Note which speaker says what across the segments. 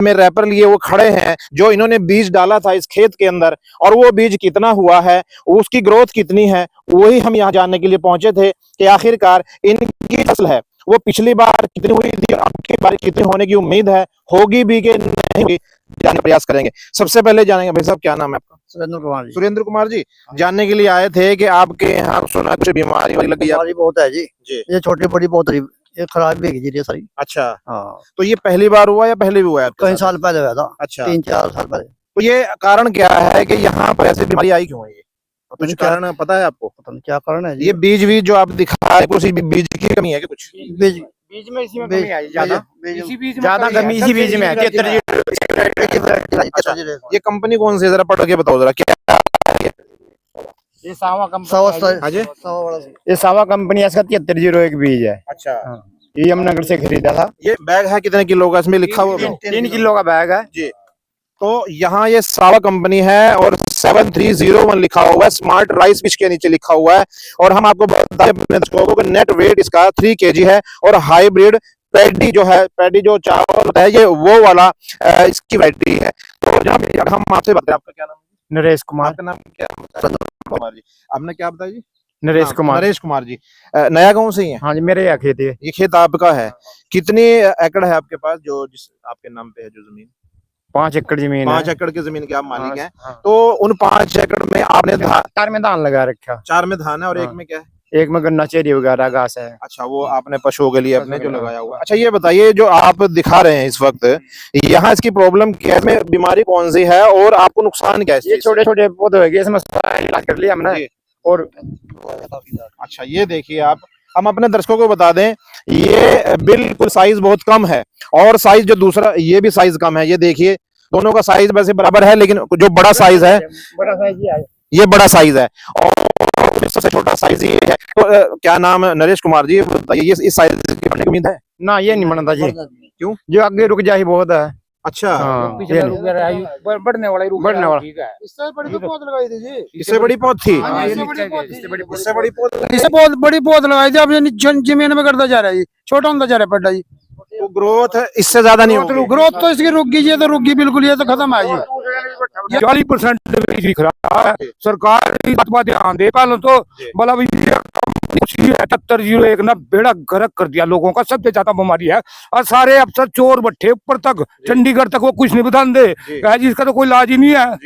Speaker 1: में रैपर लिए वो खड़े हैं, जो इन्होंने बीज डाला था इस खेत के अंदर, और वो बीज कितना हुआ है, उसकी ग्रोथ कितनी है, वही हम यहाँ जानने के लिए पहुंचे थे कि आखिरकार इनकी फसल है वो पिछली बार कितनी हुई थी, अब की बार कितनी होने की उम्मीद है, होगी भी कि नहीं होगी, जानने का प्रयास करेंगे। सबसे पहले जानेंगे, भाई साहब क्या नाम है आपका?
Speaker 2: सुरेंद्र कुमार जी।
Speaker 1: सुरेंद्र कुमार जी, जानने के लिए आए थे कि आपके यहाँ सुना कुछ बीमारी लग गई
Speaker 2: बीमारी बहुत है जी।
Speaker 1: जी।
Speaker 2: ये छोटी बड़ी बहुत ये खराब भी है जी सारी।
Speaker 1: अच्छा,
Speaker 2: हाँ,
Speaker 1: तो ये पहली बार हुआ या पहले भी हुआ है आपके
Speaker 2: कई
Speaker 1: साथ?
Speaker 2: साल पहले हुआ था।
Speaker 1: अच्छा,
Speaker 2: 3-4 साल पहले।
Speaker 1: तो ये कारण क्या है कि यहाँ पर ऐसी बीमारी आई क्यों है? ये
Speaker 2: पता
Speaker 1: कुछ
Speaker 2: नहीं क्या
Speaker 1: कारण पता है आपको?
Speaker 2: पता नहीं क्या कारण है जी।
Speaker 1: ये बीज जो आप दिखा रहे हैं, कुछ बीज की कमी है क्या कुछ?
Speaker 2: बीज
Speaker 3: बीज में इसी में
Speaker 2: बीज-
Speaker 3: कमी आई ज्यादा,
Speaker 2: बीज-
Speaker 3: इसी बीज में
Speaker 1: ज्यादा कमी इसी बीज में है।
Speaker 2: 73
Speaker 1: अच्छा, ये कंपनी कौन सी है, जरा पढ़ के बताओ जरा क्या?
Speaker 3: ये सावा कंपनी
Speaker 2: सवा
Speaker 3: है जी।
Speaker 1: अजय,
Speaker 3: ये सावा कंपनी इसका 7301 बीज है।
Speaker 1: अच्छा,
Speaker 3: ये यमुनानगर से खरीदा था।
Speaker 1: ये बैग है कितने किलो का, इसमें लिखा हुआ है?
Speaker 3: 3 किलो का बैग है
Speaker 1: जी। तो यहाँ ये सावा कंपनी है और 7301 लिखा हुआ है, स्मार्ट राइस पिच के नीचे लिखा हुआ है। और हम आपको बताएं अपने दर्शकों को, नेट वेट इसका 3 kg है और हाइब्रिड पैडी जो है, पैडी जो चावल होता है, ये वो वाला इसकी वैरायटी है। तो जब हम आपसे बताएं, आपका क्या नाम है?
Speaker 3: नरेश कुमार।
Speaker 1: आपका नाम क्या है? कुमार जी। आपने क्या बताया जी?
Speaker 3: नरेश
Speaker 1: हाँ,
Speaker 3: कुमार।
Speaker 1: नरेश कुमार जी। नया गांव से ही है?
Speaker 3: हाँ जी, मेरे यहाँ खेती है।
Speaker 1: ये खेत आपका है? कितनी एकड़ है आपके पास, जो जिस आपके नाम पे है जो जमीन?
Speaker 3: 5 एकड़ जमीन
Speaker 1: 5
Speaker 3: है।
Speaker 1: एकड़ की जमीन के आप मालिक हैं।
Speaker 3: हाँ।
Speaker 1: तो उन 5 एकड़ में आपने
Speaker 3: 4 में धान लगा रखा,
Speaker 1: 4 में धान है और
Speaker 3: हाँ।
Speaker 1: एक में क्या है?
Speaker 3: एक में गन्ना चेरी वगैरह घास है।
Speaker 1: अच्छा, वो आपने पशुओं के लिए अपने जो
Speaker 3: पशुओं के लिए,
Speaker 1: लगाया हुआ है। अच्छा, ये बताइए जो आप दिखा रहे हैं इस वक्त, यहाँ इसकी प्रॉब्लम क्या है, इसमें बीमारी कौन सी है और आपको नुकसान क्या है इस
Speaker 3: ये
Speaker 1: चीज से?
Speaker 3: छोटे छोटे पौधे हो गए, इसमें सारा इलाज कर लिया हमने।
Speaker 1: जी।
Speaker 3: और
Speaker 1: अच्छा, ये देखिए आप, हम अपने दर्शकों को बता दें, ये बिल्कुल साइज बहुत कम है, और साइज जो दूसरा, ये भी साइज कम है। ये देखिए, दोनों का साइज वैसे बराबर है, लेकिन जो बड़ा साइज है,
Speaker 3: बड़ा साइज ही है।
Speaker 1: ये बड़ा साइज है और सबसे छोटा साइज ये है। तो क्या नाम है? नरेश कुमार जी, बताइए ये इस साइज की बनने की उम्मीद है?
Speaker 3: ना ये नहीं बनता जी।
Speaker 1: क्यों?
Speaker 3: जो आगे रुक जाए बहुत है।
Speaker 1: अच्छा,
Speaker 3: हाँ,
Speaker 4: पिछला
Speaker 3: ये
Speaker 4: रुक
Speaker 3: नहीं।
Speaker 4: गया है, बढ़ने वाला ही रुक
Speaker 3: बढ़ने
Speaker 4: गया,
Speaker 3: वाला।
Speaker 4: ठीक है।
Speaker 2: इससे बड़ी तो पौध लगाई थी जी।
Speaker 1: इससे बड़ी पौध थी?
Speaker 4: हाँ,
Speaker 2: इससे
Speaker 4: ये
Speaker 2: बड़ी
Speaker 4: नीचे
Speaker 2: पौध
Speaker 4: गई,
Speaker 2: थी।
Speaker 4: इससे बड़ी पौध।
Speaker 1: इससे बड़ी पौध।
Speaker 2: इससे बहुत बड़ी पौध लगाई थी, अब ये जमीन में करता जा रहा है जी, छोटा होता जा रहा है पेड़ जी।
Speaker 1: तो ग्रोथ इससे ज्यादा नहीं होगी?
Speaker 2: ग्रोथ तो इसकी रुक गई, ये तो रुक गई बिल्कुल, ये तो खत्म है जी।
Speaker 3: 40% दिख रहा है। सरकार की बात पर ध्यान दे। पहले तो बोला भाई 7301 ना बेड़ा गर्क कर दिया लोगों का, सबसे ज्यादा बीमारी है। और सारे अफसर चोर बट्टे ऊपर तक, चंडीगढ़ तक वो कुछ नहीं बता दे, जिसका तो कोई इलाज ही नहीं है।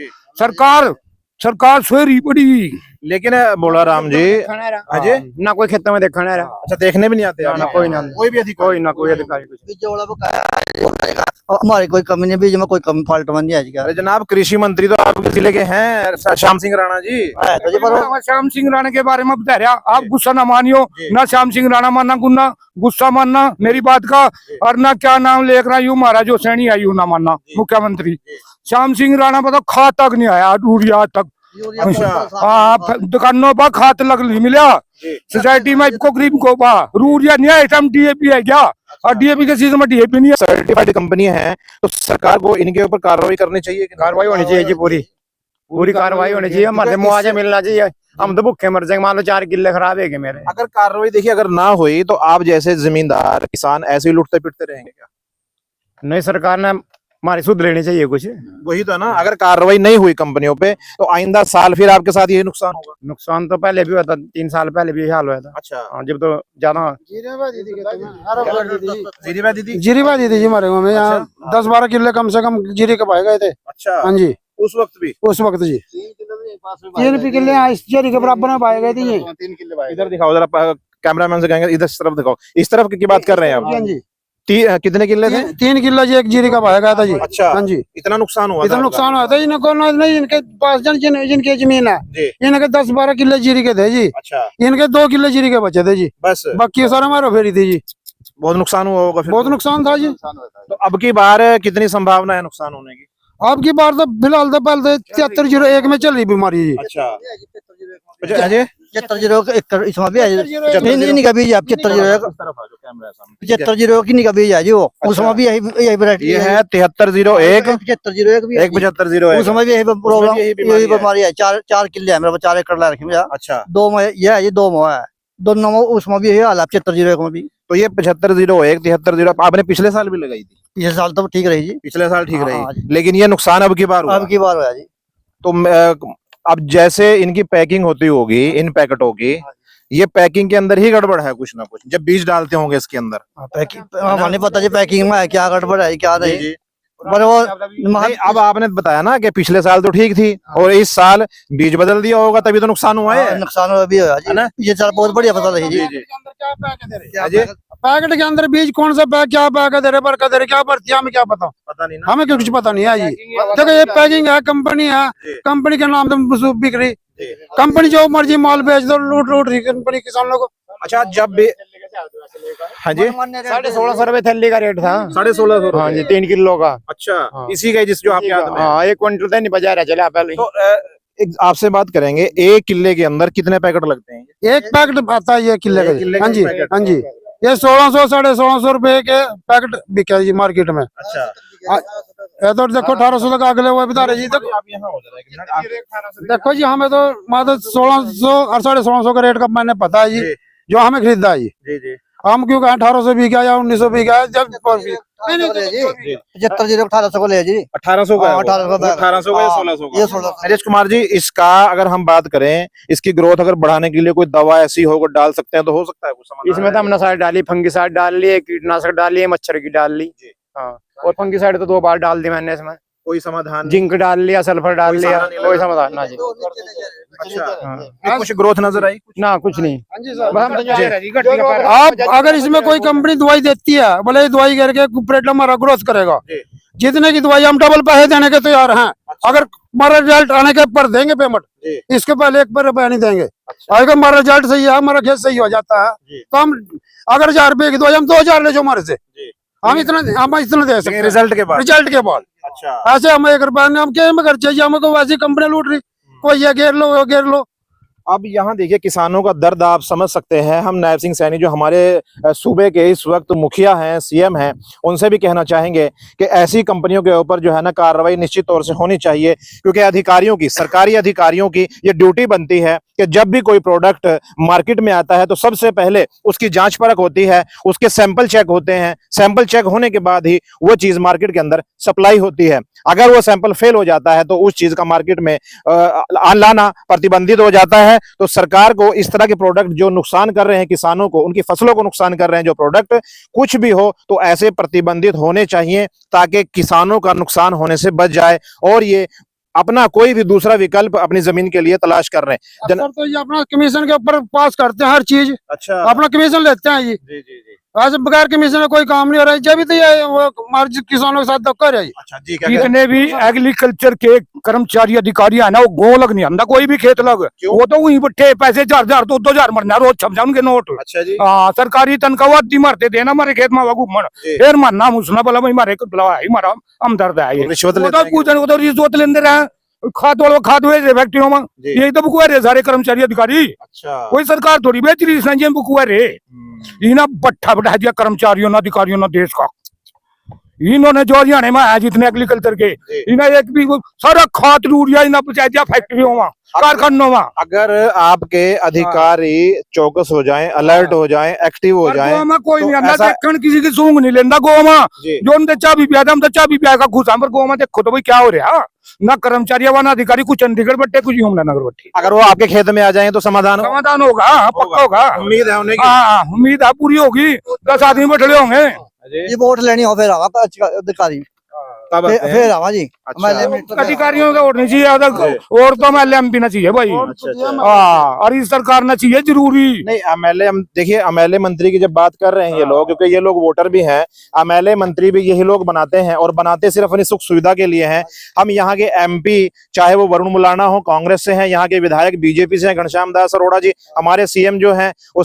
Speaker 3: सरकार सोरी पड़ी।
Speaker 1: लेकिन बोला राम जी, अजय,
Speaker 3: ना कोई खेतों में देखा नहीं रहा।
Speaker 1: अच्छा, देखने भी नहीं आते आप?
Speaker 3: ना कोई ना,
Speaker 1: कोई भी अधिकारी?
Speaker 3: कोई ना कोई अधिकारी कुछ।
Speaker 2: बीज वाला को कहा, हमारी कोई कमी नहीं, बीज में कोई कमी फाल्ट नहीं है जी।
Speaker 1: अरे जनाब, कृषि मंत्री तो आपके जिले के हैं, श्याम सिंह राणा जी।
Speaker 2: है तो जी, पर
Speaker 3: श्याम सिंह राणा के बारे में बता रहा, आप गुस्सा ना मानियो, ना श्याम सिंह राणा मानना, गुन्ना गुस्सा मानना मेरी बात का, और ना क्या नाम लेकर रहा यू महाराज जो सैनी आई ना मानना। मुख्यमंत्री श्याम सिंह राणा पर तो खाद तक नहीं आया, यूरिया तक। हाँ, दुकानों पर खाद लग नहीं मिला, सोसाइटी में इसको गरीब को यूरिया नहीं है, डीएपी है क्या? और डीएपी के सीजन में डीएपी नहीं है।
Speaker 1: सर्टिफाइड कंपनी है, तो सरकार को इनके ऊपर कार्रवाई करनी चाहिए कि नहीं?
Speaker 3: कार्रवाई होनी चाहिए जी, पूरी कार्रवाई होनी चाहिए। हमारे मुआवजा मिलना चाहिए, हम तो भूखे मर जाएंगे। मान लो 4 किले खराब है मेरे।
Speaker 1: अगर कार्रवाई देखिए अगर ना हुई तो आप जैसे जमींदार किसान ऐसे ही लुटते पिटते रहेंगे क्या?
Speaker 3: नहीं, सरकार ने हमारी सुध लेनी चाहिए कुछ।
Speaker 1: वही तो ना, अगर कार्रवाई नहीं हुई कंपनियों पे तो आइंदा साल फिर आपके साथ यही नुकसान होगा।
Speaker 3: नुकसान तो पहले भी हुआ था, 3 साल पहले भी यही हाल हुआ था।
Speaker 1: अच्छा,
Speaker 3: हाँ, जब तो ज्यादा
Speaker 2: जीरीबा दी थी जी हमारे गाँव में, यहाँ 10-12 किले कम से कम जीरी के पाए गए थे।
Speaker 1: अच्छा,
Speaker 2: हाँ जी,
Speaker 1: उस वक्त भी?
Speaker 2: उस वक्त जी 3 किले इस जीरी के बराबर में पाए गए थे ये।
Speaker 1: इधर दिखाओ जरा, कैमरामैन से कहेंगे इधर तरफ दिखाओ, इस तरफ की बात कर रहे हैं
Speaker 2: हाँ
Speaker 1: आप।
Speaker 2: जी,
Speaker 1: कितने किले थे?
Speaker 2: 3 किलो जी एक जीरी का पाया गया था जी।
Speaker 1: अच्छा,
Speaker 2: हाँ जी,
Speaker 1: इतना नुकसान हुआ
Speaker 2: इतना
Speaker 1: था?
Speaker 2: नुकसान हुआ था इनको नहीं, इनके पास जिनके जमीन है,
Speaker 1: जी।
Speaker 2: इनके 10-12 किले जीरी के थे जी,
Speaker 1: अच्छा,
Speaker 2: इनके 2 किले जीरी के बचे थे जी,
Speaker 1: बस
Speaker 2: बाकी सारा मारो फेरी थी जी।
Speaker 1: बहुत नुकसान हुआ होगा फिर
Speaker 2: बहुत
Speaker 1: तो।
Speaker 2: नुकसान था जी।
Speaker 1: तो अब की बार कितनी संभावना है नुकसान होने की?
Speaker 2: अब की बार तो फिलहाल तो पहले 7301 में चल रही बीमारी जी।
Speaker 1: अच्छा, अजय
Speaker 2: 7301 इसमें भी है जी। नहीं का बीज है 7301, 7301 की का बीज है जी, वो उसमें भी यही वैरायटी
Speaker 1: ये है 7301,
Speaker 2: 7301 भी है जी।
Speaker 1: 7501।
Speaker 2: उसमें भी यही प्रॉब्लम, यही बीमारी है। 4 किले है मेरे 4 एकड़ ला रखे हैं।
Speaker 1: अच्छा,
Speaker 2: 2 में ये है, ये 2 में है, दोनों में उसमें भी यही हाल है 7301 में भी।
Speaker 1: तो ये 7501, 7301 आपने पिछले साल भी लगाई थी?
Speaker 2: पिछले साल तो ठीक रही जी।
Speaker 1: पिछले साल ठीक
Speaker 2: हाँ,
Speaker 1: रही, लेकिन ये नुकसान अब की बार हुआ।
Speaker 2: अब की बार हुआ जी।
Speaker 1: तो अब जैसे इनकी पैकिंग होती होगी इन पैकेटों की, ये पैकिंग के अंदर ही गड़बड़ है कुछ ना कुछ, जब बीज डालते होंगे इसके अंदर।
Speaker 2: पैकिंग हमें नहीं पता जी पैकिंग में है क्या गड़बड़ है क्या
Speaker 1: जी
Speaker 2: नहीं।
Speaker 1: जी।
Speaker 2: पर वो
Speaker 1: नहीं, अब आपने बताया ना कि पिछले साल तो ठीक थी और इस साल बीज बदल दिया होगा तभी तो नुकसान हुआ है।
Speaker 2: नुकसान भी हुआ जी।
Speaker 1: है ना?
Speaker 2: ये साल बहुत बढ़िया फसल रही जी।
Speaker 1: क्या जी?
Speaker 3: पैकेट के अंदर बीज कौन सा पैक क्या पैक दे रहे बरका दे रहे क्या भरती है हमें क्या पता,
Speaker 1: पता नहीं ना।
Speaker 3: हमें कुछ पता नहीं है जी। देखो ये पैकिंग है, कंपनी है, कंपनी के नाम से बिक रही, कंपनी जो मर्जी माल बेच दो, लूट लूट रही कंपनी किसानों को।
Speaker 1: अच्छा, जब भी हाँ जी
Speaker 4: 1650 रुपए थैली का रेट था।
Speaker 1: 1650।
Speaker 4: हाँ जी, 3 किलो का।
Speaker 1: अच्छा,
Speaker 4: हाँ।
Speaker 1: इसी का जिस जो आपके हाथ में है।
Speaker 4: हाँ, 1 क्विंटल तो नहीं बजा रहा चला पहले।
Speaker 1: तो आपसे बात करेंगे, एक किले के अंदर कितने पैकेट लगते हैं?
Speaker 3: एक पैकेट आता है ये किले
Speaker 1: एक किले
Speaker 3: का।
Speaker 1: का
Speaker 3: हाँ जी
Speaker 1: पैकेट।
Speaker 3: हाँ जी, ये 1600 1650 रुपए के पैकेट बिके जी मार्केट में।
Speaker 1: अच्छा,
Speaker 3: ये तो देखो 1800 तक अगले हुए बता रहे जी। देखो
Speaker 1: आप यहाँ हो जरा एक मिनट।
Speaker 3: देखो जी, हमें तो मात्र 1600 और 1650 का रेट का मैंने पता है जी, जो हमें खरीदा है जी।
Speaker 1: जी जी।
Speaker 3: हम क्यों कहें 1800 बिका या 1900 बिका, जब नहीं नहीं
Speaker 2: 75 को ले जी।
Speaker 1: 1800 का है वो।
Speaker 2: 1800 का।
Speaker 1: 1800 का या 1600 का?
Speaker 2: ये 1600
Speaker 1: नरेश कुमार जी, इसका अगर हम बात करें, इसकी ग्रोथ अगर बढ़ाने के लिए कोई दवा ऐसी हो डाल सकते हैं तो हो सकता है कुछ समाधान?
Speaker 4: इसमें तो हमने साइड डाली, फंगिसाइड डाल ली, कीटनाशक डाल लिए, मच्छर की डाल ली। हाँ, और फंगिसाइड तो 2 बार डाल दी मैंने इसमें।
Speaker 1: कोई समाधान?
Speaker 4: जिंक डाल लिया, सल्फर डाल लिया, कोई समाधान ना जी।
Speaker 1: अच्छा,
Speaker 4: हाँ।
Speaker 1: कुछ ग्रोथ नजर आई?
Speaker 4: ना कुछ नहीं।
Speaker 3: आप अगर इसमें कोई कंपनी दवाई देती है, बोले ये दवाई करके कुपरेट हमारा ग्रोथ करेगा, जितने की दवाई हम डबल पैसे देने के तैयार हैं। अगर हमारा रिजल्ट आने के पर देंगे पेमेंट, इसके पहले 1 रुपया नहीं देंगे। अगर हमारा रिजल्ट सही है, हमारा खेत सही हो जाता है, तो हम अगर 1000 रुपए की दवाई हम 2000 ले जो हमारे से, हम इतना दे सकते हैं
Speaker 1: रिजल्ट के बाद।
Speaker 3: रिजल्ट के बाद।
Speaker 1: अच्छा,
Speaker 3: ऐसे हम 1 रुपया नहीं, हम क्या में खर्चे चाहिए, हमको वैसी कंपनी लूट रही, कोई ये घेर लो वो घेर लो।
Speaker 1: अब यहाँ देखिए किसानों का दर्द आप समझ सकते हैं। हम नायब सिंह सैनी जो हमारे सूबे के इस वक्त मुखिया हैं, सीएम हैं, उनसे भी कहना चाहेंगे कि ऐसी कंपनियों के ऊपर जो है ना कार्रवाई निश्चित तौर से होनी चाहिए, क्योंकि अधिकारियों की, सरकारी अधिकारियों की ये ड्यूटी बनती है कि जब भी कोई प्रोडक्ट मार्केट में आता है तो सबसे पहले उसकी जांच परख होती है, उसके सैंपल चेक होते हैं, सैंपल चेक होने के बाद ही वो चीज मार्केट के अंदर सप्लाई होती है। अगर वो सैंपल फेल हो जाता है तो उस चीज का मार्केट में लाना प्रतिबंधित हो जाता है। तो सरकार को इस तरह के प्रोडक्ट जो नुकसान कर रहे हैं किसानों को, उनकी फसलों को नुकसान कर रहे हैं जो प्रोडक्ट, कुछ भी हो तो ऐसे प्रतिबंधित होने चाहिए ताकि किसानों का नुकसान होने से बच जाए और ये अपना कोई भी दूसरा विकल्प अपनी जमीन के लिए तलाश कर रहे हैं।
Speaker 3: सर तो ये अपना कमीशन के ऊपर पास करते हैं हर चीज,
Speaker 1: अच्छा,
Speaker 3: अपना कमीशन लेते हैं जी।
Speaker 1: जी जी जी।
Speaker 3: ऐसे बगैर कमीशन में कोई काम नहीं हो रहा है, जब भी तो ये वो मर्जी किसानों के साथ धक्का रही।
Speaker 1: अच्छा जी, क्या कह रहे हैं?
Speaker 3: जितने भी एग्रीकल्चर के कर्मचारी अधिकारी है ना, वो गो लग नहीं आंदा कोई भी खेत लग, वो तो वही बैठे पैसे 4000 2-2000 मरना रोज छप जाए उनके नोट।
Speaker 1: अच्छा जी।
Speaker 3: हाँ, सरकारी तनख्वाह दी मरते देना हमारे खेत में घूमन, फिर मरना मुसना बोला भाई मारे हमारा हमदर्द है ये।
Speaker 1: रिश्वत
Speaker 3: वो
Speaker 1: लेते
Speaker 3: तो
Speaker 1: हैं
Speaker 3: पूछने को तो रिश्वत लेते रहे, खाद वालों खाद हुए फैक्ट्रियों में, यही तो बुकुआ रहे सारे कर्मचारी अधिकारी।
Speaker 1: अच्छा,
Speaker 3: कोई सरकार थोड़ी बेच रही है, बुकुआ रहे इना बट्ठा बैठा दिया कर्मचारियों ने अधिकारियों ने देश का। इन्होंने जो हरियाणा में है जितने एग्रीकल्चर के, इन्हें एक भी सारा खाद यूरिया इन्हें पहुंचा दिया फैक्ट्रियों में, कारखानों में।
Speaker 1: अगर आपके अधिकारी चौकस हो जाएं, अलर्ट हो जाएं, एक्टिव हो जाएं,
Speaker 3: गो में कोई
Speaker 1: तो
Speaker 3: नहीं आंदा,
Speaker 1: ऐसा-
Speaker 3: देखने किसी की सूंघ नहीं लेंदा गो में।
Speaker 1: जी।
Speaker 3: जो उनसे चाबी पिया था, हम तो चाबी पिया का घुसा, पर गो में देखो तो भाई क्या हो रहा, ना कर्मचारी व ना अधिकारी, कुछ चंडीगढ़ बट्टे कुछ यमुनानगर बट्टे।
Speaker 1: अगर वो आपके खेत में आ जाएं तो समाधान
Speaker 3: समाधान होगा, पक्का होगा,
Speaker 1: उम्मीद है होने की।
Speaker 3: हाँ उम्मीद है पूरी होगी। 10 आदमी बैठे होंगे,
Speaker 2: ये वोट लेनी हो फिर आवा अधिकारी,
Speaker 1: तब आते हैं।
Speaker 2: फिर आवा जी।
Speaker 1: अच्छा।
Speaker 3: अधिकारियों का वोट नहीं चाहिए, और तो एमएलए एमपी ना चाहिए भाई।
Speaker 1: अच्छा।
Speaker 3: हाँ, और इस सरकार ना चाहिए जरूरी।
Speaker 1: नहीं, एमएलए, देखिए एमएलए मंत्री की जब बात कर रहे हैं ये लोग, क्योंकि ये लोग वोटर भी हैं, एमएलए मंत्री भी यही लोग बनाते हैं और बनाते सिर्फ अपनी सुख सुविधा के लिए हैं। हम यहाँ के एमपी, चाहे वो वरुण मुलाना हो कांग्रेस से हैं, यहाँ के विधायक बीजेपी से हैं, घनश्याम दास अरोड़ा जी, हमारे सीएम जो हैं वो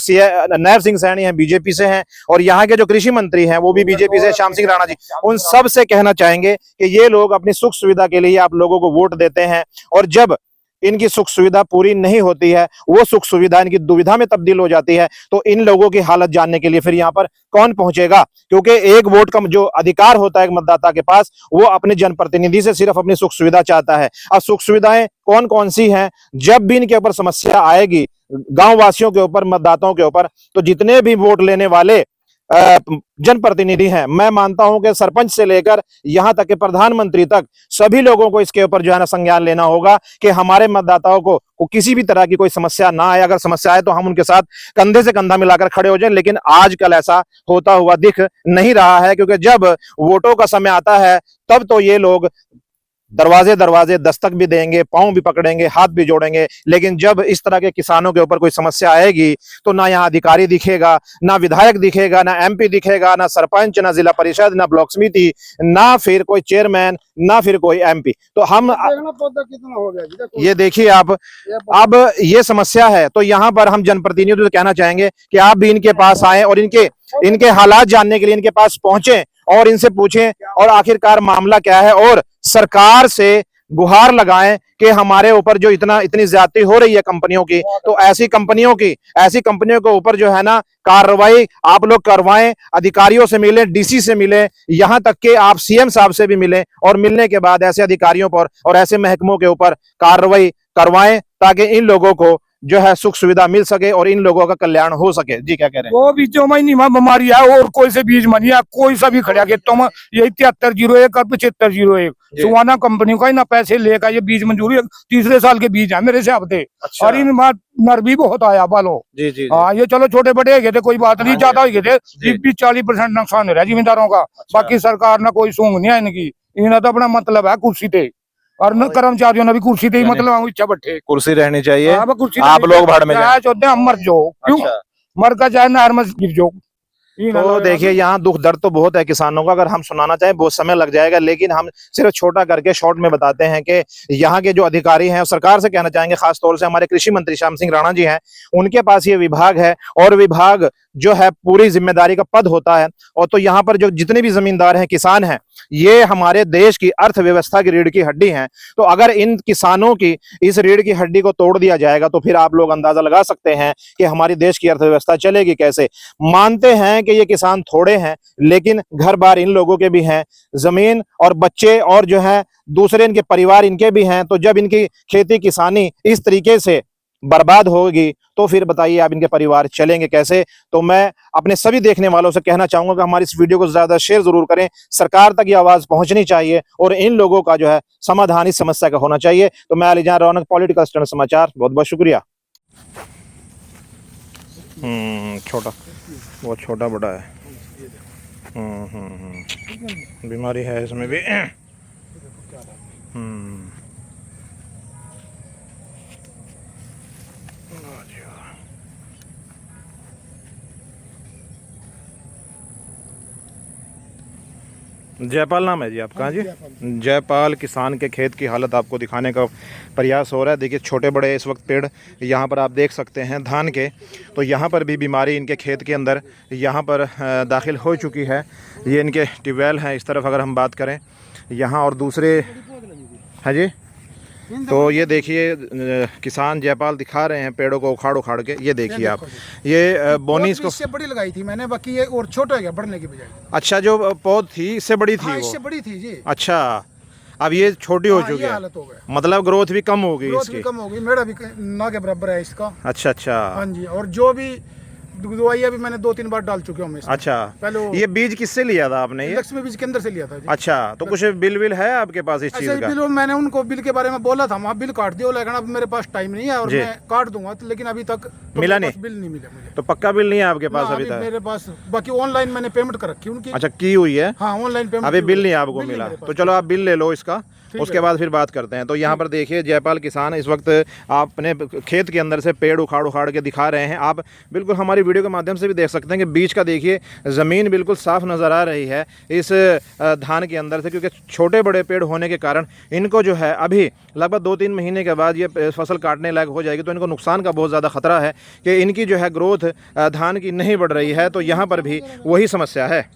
Speaker 1: नायब सिंह सैनी हैं, बीजेपी से हैं, और यहाँ के जो कृषि मंत्री हैं वो भी बीजेपी से, श्याम सिंह राणा जी। उन सब से कहना चाहेंगे कि ये लोग अपनी सुख सुविधा के लिए आप लोगों को वोट देते हैं, और जब इनकी सुख सुविधा पूरी नहीं होती है, वो सुख सुविधा इनकी दुविधा में तब्दील हो जाती है, तो इन लोगों की हालत जानने के लिए फिर यहाँ पर कौन पहुंचेगा? क्योंकि एक वोट का जो अधिकार होता है मतदाता के पास, वो अपने जनप्रतिनिधि से सिर्फ अपनी सुख सुविधा चाहता है। अब सुख सुविधाएं कौन कौन सी हैं? जब भी इनके ऊपर समस्या आएगी, गांव वासियों के ऊपर, मतदाताओं के ऊपर, तो जितने भी वोट लेने वाले जनप्रतिनिधि हैं, मैं मानता हूं कि सरपंच से लेकर यहां तक कि प्रधानमंत्री तक सभी लोगों को इसके ऊपर जो है ना संज्ञान लेना होगा कि हमारे मतदाताओं को किसी भी तरह की कोई समस्या ना आए। अगर समस्या आए तो हम उनके साथ कंधे से कंधा मिलाकर खड़े हो जाएं, लेकिन आजकल ऐसा होता हुआ दिख नहीं रहा है, क्योंकि जब वोटों का समय आता है तब तो ये लोग दरवाजे दरवाजे दस्तक भी देंगे, पांव भी पकड़ेंगे, हाथ भी जोड़ेंगे, लेकिन जब इस तरह के किसानों के ऊपर कोई समस्या आएगी तो ना यहाँ अधिकारी दिखेगा, ना विधायक दिखेगा, ना एमपी दिखेगा, ना सरपंच, ना जिला परिषद, ना ब्लॉक समिति, ना फिर कोई चेयरमैन, ना फिर कोई एमपी। तो हम
Speaker 3: कितना हो गया जी, देखो।
Speaker 1: ये देखिए आप, अब ये समस्या है तो यहाँ पर हम जनप्रतिनिधियों से कहना चाहेंगे कि आप भी इनके पास आए और इनके हालात जानने के लिए इनके पास पहुंचे और इनसे पूछें और आखिरकार मामला क्या है, और सरकार से गुहार लगाएं कि हमारे ऊपर जो इतनी ज्यादती हो रही है कंपनियों की, तो ऐसी कंपनियों के ऊपर जो है ना कार्रवाई आप लोग करवाएं, अधिकारियों से मिलें, डीसी से मिलें, यहां तक कि आप सीएम साहब से भी मिलें, और मिलने के बाद ऐसे अधिकारियों पर और ऐसे महकमों के ऊपर कार्रवाई करवाएं ताकि इन लोगों को जो है सुख सुविधा मिल सके और इन लोगों का कल्याण हो सके। जी क्या कह रहे हैं?
Speaker 3: वो बीजों में नहीं बीमारी है, और कोई से बीज मनिया कोई सा भी खड़ा के तुम यही 7301 और 7501 सुवाना कंपनी का ही ना पैसे लेकर ये बीज मंजूरी, तीसरे साल के बीज है मेरे हिसाब से।
Speaker 1: अच्छा।
Speaker 3: और इन नर भी बहुत आया बालो।
Speaker 1: जी जी,
Speaker 3: हाँ, ये चलो छोटे बड़े हो गए थे, कोई बात नहीं, ज्यादा हो गए थे, 40% नुकसान हो रहा है जिम्मेदारों का। बाकी सरकार ना कोई सूंग नहीं है इनकी, इन्हें तो अपना मतलब है कुर्सी पे, और न कर्मचारियों ने भी कुर्सी पे मतलब इच्छा बैठे,
Speaker 1: कुर्सी रहनी चाहिए,
Speaker 3: कुर्सी
Speaker 1: आप लोग भाड़ में जाए।
Speaker 3: चाहते हम मर जाओ, क्यों मर का चाहे नहर में गिर जाओ।
Speaker 1: तो देखिए यहाँ दुख दर्द तो बहुत है किसानों का, अगर हम सुनाना चाहें बहुत समय लग जाएगा, लेकिन हम सिर्फ छोटा करके शॉर्ट में बताते हैं कि यहाँ के जो अधिकारी हैं, सरकार से कहना चाहेंगे, खास तौर से हमारे कृषि मंत्री श्याम सिंह राणा जी हैं, उनके पास ये विभाग है और विभाग जो है पूरी जिम्मेदारी का पद होता है। और तो यहाँ पर जो जितने भी जमींदार हैं, किसान हैं, ये हमारे देश की अर्थव्यवस्था की रीढ़ की हड्डी हैं। तो अगर इन किसानों की इस रीढ़ की हड्डी को तोड़ दिया जाएगा तो फिर आप लोग अंदाजा लगा सकते हैं कि हमारी देश की अर्थव्यवस्था चलेगी कैसे। मानते हैं कि ये किसान थोड़े हैं, लेकिन घर बार इन लोगों के भी हैं, जमीन और बच्चे और जो है दूसरे इनके परिवार इनके भी हैं। तो जब इनकी खेती किसानी इस तरीके से बर्बाद होगी तो फिर बताइए आप इनके परिवार चलेंगे कैसे। तो मैं अपने सभी देखने वालों से कहना चाहूंगा कि हमारी इस वीडियो को ज्यादा शेयर जरूर करें, सरकार तक ये आवाज पहुंचनी चाहिए और इन लोगों का जो है समाधान इस समस्या का होना चाहिए। तो मैं अलीजान रौनक, पॉलिटिकल स्टैंड समाचार, बहुत बहुत शुक्रिया। छोटा, बहुत छोटा बड़ा है। बीमारी है इसमें भी। जयपाल नाम है जी आपका? जी जयपाल। किसान के खेत की हालत आपको दिखाने का प्रयास हो रहा है। देखिए छोटे बड़े इस वक्त पेड़ यहाँ पर आप देख सकते हैं धान के, तो यहाँ पर भी बीमारी इनके खेत के अंदर यहाँ पर दाखिल हो चुकी है। ये इनके ट्यूबवेल हैं इस तरफ अगर हम बात करें यहाँ, और दूसरे है जी। तो ये देखिए किसान जयपाल दिखा रहे हैं पेड़ों को उखाड़ उखाड़ के। ये देखिए आप, ये बोनी इसको
Speaker 5: इससे बड़ी लगाई थी मैंने, बाकी ये और छोटा हो गया बढ़ने की बजाय।
Speaker 1: अच्छा, जो पौध थी इससे बड़ी थी?
Speaker 5: हाँ,
Speaker 1: वो
Speaker 5: इससे बड़ी थी जी।
Speaker 1: अच्छा, अब ये छोटी हो चुकी है,
Speaker 5: हालत हो गया,
Speaker 1: मतलब ग्रोथ भी कम हो गई
Speaker 5: ग्रोथ
Speaker 1: इसकी।
Speaker 5: भी कम हो गई, मेरा भी ना के बराबर है इसका।
Speaker 1: अच्छा अच्छा,
Speaker 5: हाँ जी। और जो भी दवाइयाँ भी मैंने 2-3 बार डाल चुके हूँ।
Speaker 1: अच्छा,
Speaker 5: पहले
Speaker 1: ये बीज किससे लिया था आपने? ये
Speaker 5: लक्ष्मी बीज के अंदर से लिया था जी।
Speaker 1: अच्छा, तो कुछ बिल विल है आपके पास इस चीज का?
Speaker 5: बिल मैंने उनको बिल के बारे में बोला था, वहाँ बिल काट दिया, लेकिन अब मेरे पास टाइम नहीं है और मैं काट दूंगा, लेकिन अभी तक
Speaker 1: मिला नहीं,
Speaker 5: बिल नहीं मिला मुझे।
Speaker 1: तो पक्का बिल नहीं है आपके पास अभी तक?
Speaker 5: मेरे पास बाकी ऑनलाइन मैंने पेमेंट कर रखी उनकी।
Speaker 1: अच्छा, की हुई है?
Speaker 5: हाँ, ऑनलाइन पेमेंट।
Speaker 1: अभी बिल नहीं आपको मिला, तो चलो आप बिल ले लो इसका, उसके बाद फिर बात करते हैं। तो यहाँ पर देखिए जयपाल किसान इस वक्त अपने खेत के अंदर से पेड़ उखाड़ उखाड़ के दिखा रहे हैं। आप बिल्कुल हमारी वीडियो के माध्यम से भी देख सकते हैं कि बीच का देखिए ज़मीन बिल्कुल साफ नज़र आ रही है इस धान के अंदर से, क्योंकि छोटे बड़े पेड़ होने के कारण इनको जो है अभी लगभग 2-3 महीने के बाद ये फसल काटने लायक हो जाएगी, तो इनको नुकसान का बहुत ज़्यादा खतरा है कि इनकी जो है ग्रोथ धान की नहीं बढ़ रही है। तो यहाँ पर भी वही समस्या है।